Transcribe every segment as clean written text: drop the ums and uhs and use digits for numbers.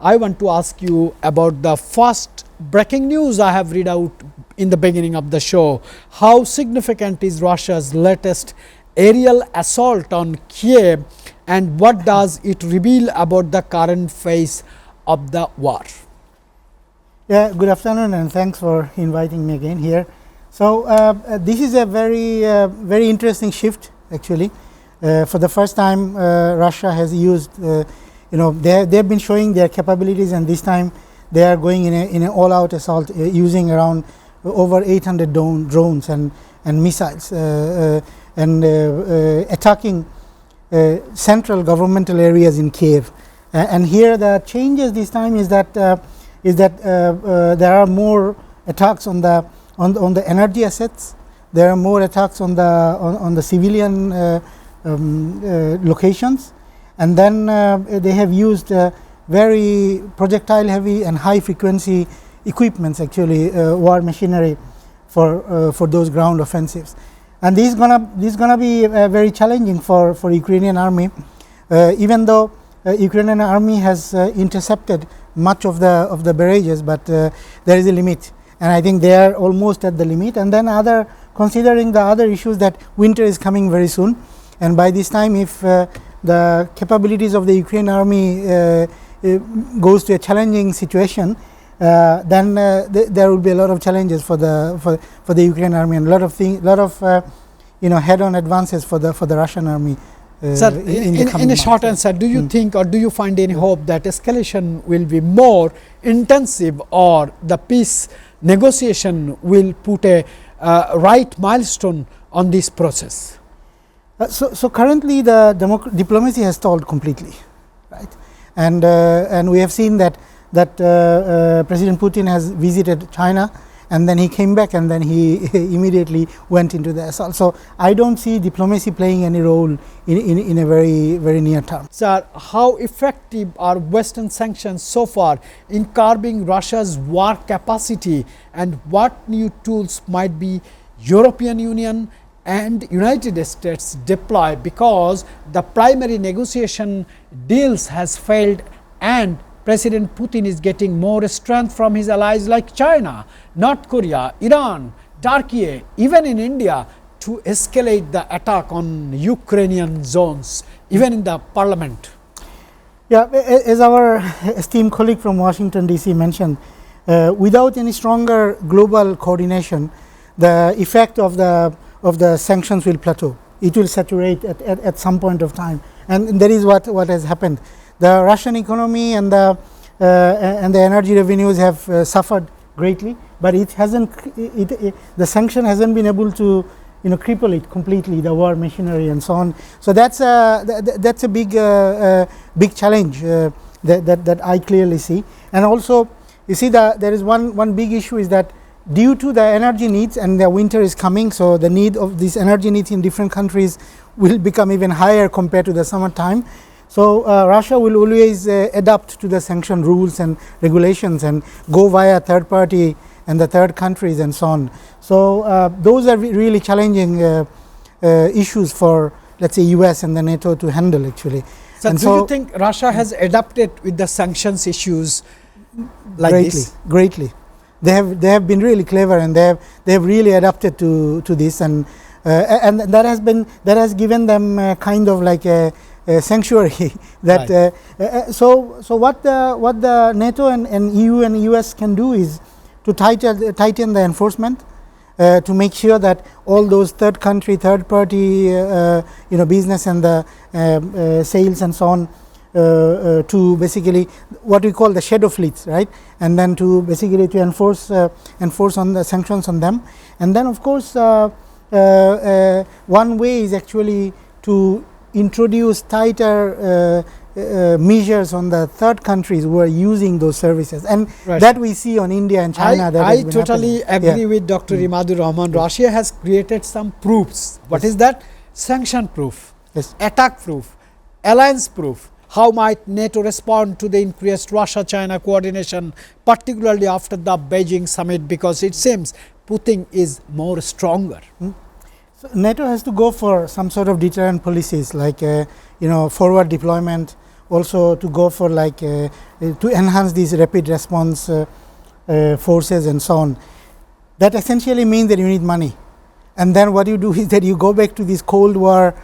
I want to ask you about the first breaking news I have read out in the beginning of the show. How significant is Russia's latest aerial assault on Kiev, and what does it reveal about the current phase of the war? Yeah, good afternoon and thanks for inviting me again here. So, this is a very interesting shift actually. For the first time Russia has used they have been showing their capabilities, and this time they are going in an all-out assault using around over 800 drones and missiles and attacking central governmental areas in Kiev. And here the changes this time is that there are more attacks on the energy assets. There are more attacks on the civilian locations. And then they have used very projectile heavy and high frequency equipments, actually war machinery for those ground offensives. And this is gonna be very challenging for Ukrainian army, even though Ukrainian army has intercepted much of the barrages, but there is a limit, and I think they are almost at the limit. And then considering the other issues, that winter is coming very soon, and by this time, if the capabilities of the Ukrainian army goes to a challenging situation, then there will be a lot of challenges for the Ukrainian army, and a lot of head-on advances for the Russian army. Sir, in a short answer, do you think, or do you find any hope that escalation will be more intensive, or the peace negotiation will put a right milestone on this process? So currently the diplomacy has stalled completely, right? And we have seen that President Putin has visited China, and then he came back, and then he immediately went into the assault. So I don't see diplomacy playing any role in a very near term. Sir, how effective are Western sanctions so far in curbing Russia's war capacity, and what new tools might be European Union and United States deploy, because the primary negotiation deals has failed and President Putin is getting more strength from his allies like China, North Korea, Iran, Turkey, even in India, to escalate the attack on Ukrainian zones, even in the parliament? Yeah, as our esteemed colleague from Washington DC mentioned, without any stronger global coordination, the effect of the sanctions will plateau. It will saturate at some point of time, and that is what has happened. The Russian economy and the energy revenues have suffered greatly, but it hasn't. The sanction hasn't been able to cripple it completely, the war machinery and so on. So that's a big challenge that I clearly see. And also, you see that there is one big issue is that, due to the energy needs, and the winter is coming, so the need of these energy needs in different countries will become even higher compared to the summertime. So Russia will always adapt to the sanction rules and regulations and go via third party and the third countries and so on. So those are really challenging issues for, let's say, US and the NATO to handle actually. So do you think Russia has adapted with the sanctions issues like this? Greatly. They have been really clever, and they have really adapted to this, and that has given them kind of like a sanctuary. That right. So what the NATO and EU and US can do is to tighten the enforcement, to make sure that all those third party business and the sales and so on, to basically what we call the shadow fleets, right? And then to basically to enforce on the sanctions on them. And then of course one way is actually to introduce tighter measures on the third countries who are using those services, and right. That we see on India and China. I totally agree with Dr. Imadur Rahman. Russia has created some proofs. What is that? Sanction proof, attack proof, alliance proof. How might NATO respond to the increased Russia-China coordination, particularly after the Beijing summit, because it seems Putin is more stronger? So NATO has to go for some sort of deterrent policies, like forward deployment also to go for like to enhance these rapid response forces and so on. That essentially means that you need money. And then what you do is that you go back to this Cold War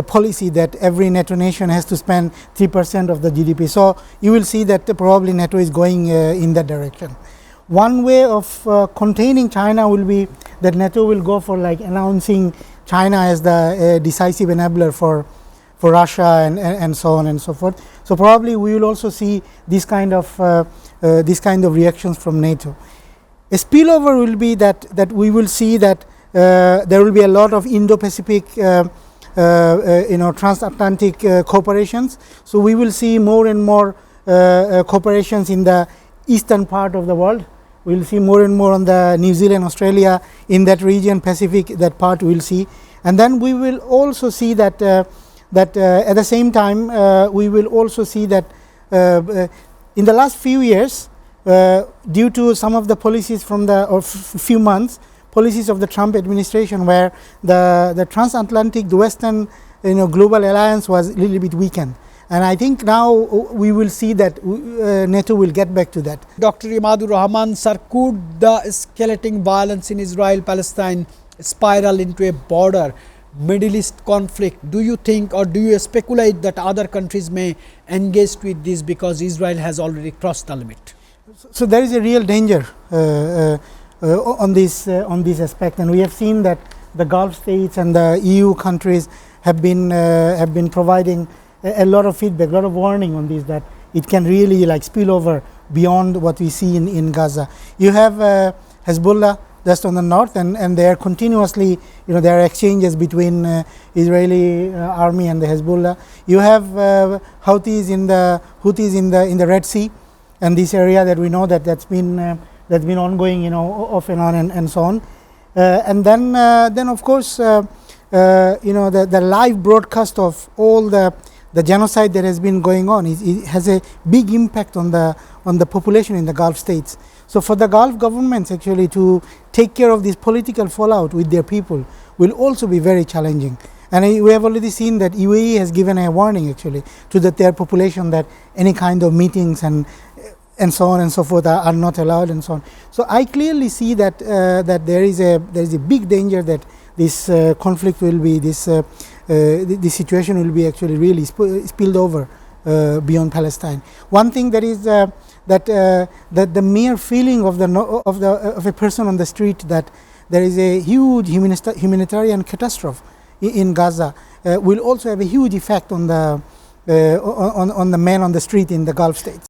policy that every NATO nation has to spend 3% of the GDP. So you will see that probably NATO is going in that direction. One way of containing China will be that NATO will go for like announcing China as the decisive enabler for Russia and so on and so forth. So probably we will also see this kind of reactions from NATO. A spillover will be that we will see that there will be a lot of Indo-Pacific transatlantic cooperations. So we will see more and more cooperations in the eastern part of the world. We will see more and more on the New Zealand, Australia, in that region, Pacific, that part we will see. And then we will also see that at the same time we will also see that in the last few years, due to some of the policies from the few months, policies of the Trump administration, where the transatlantic, the Western global alliance was a little bit weakened. And I think now we will see that NATO will get back to that. Dr. Imadur Rahman, sir, could the escalating violence in Israel-Palestine spiral into a border Middle East conflict? Do you think, or do you speculate that other countries may engage with this because Israel has already crossed the limit? So there is a real danger on this aspect, and we have seen that the Gulf states and the EU countries have been providing a lot of feedback, a lot of warning on this, that it can really like spill over beyond what we see in Gaza. You have Hezbollah just on the north, and they are continuously, there are exchanges between Israeli army and the Hezbollah. You have Houthis in the Red Sea, and this area that we know that's been ongoing, off and on and so on. And then of course, the live broadcast of all the genocide that has been going on it has a big impact on the population in the Gulf states. So for the Gulf governments actually to take care of this political fallout with their people will also be very challenging. And we have already seen that UAE has given a warning actually to their population that any kind of meetings and so on and so forth are not allowed and so on. So I clearly see that there is a big danger that this conflict will be, this situation will be actually really spilled over beyond Palestine. One thing that is that the mere feeling of a person on the street that there is a huge humanitarian catastrophe in Gaza will also have a huge effect on the man on the street in the Gulf states.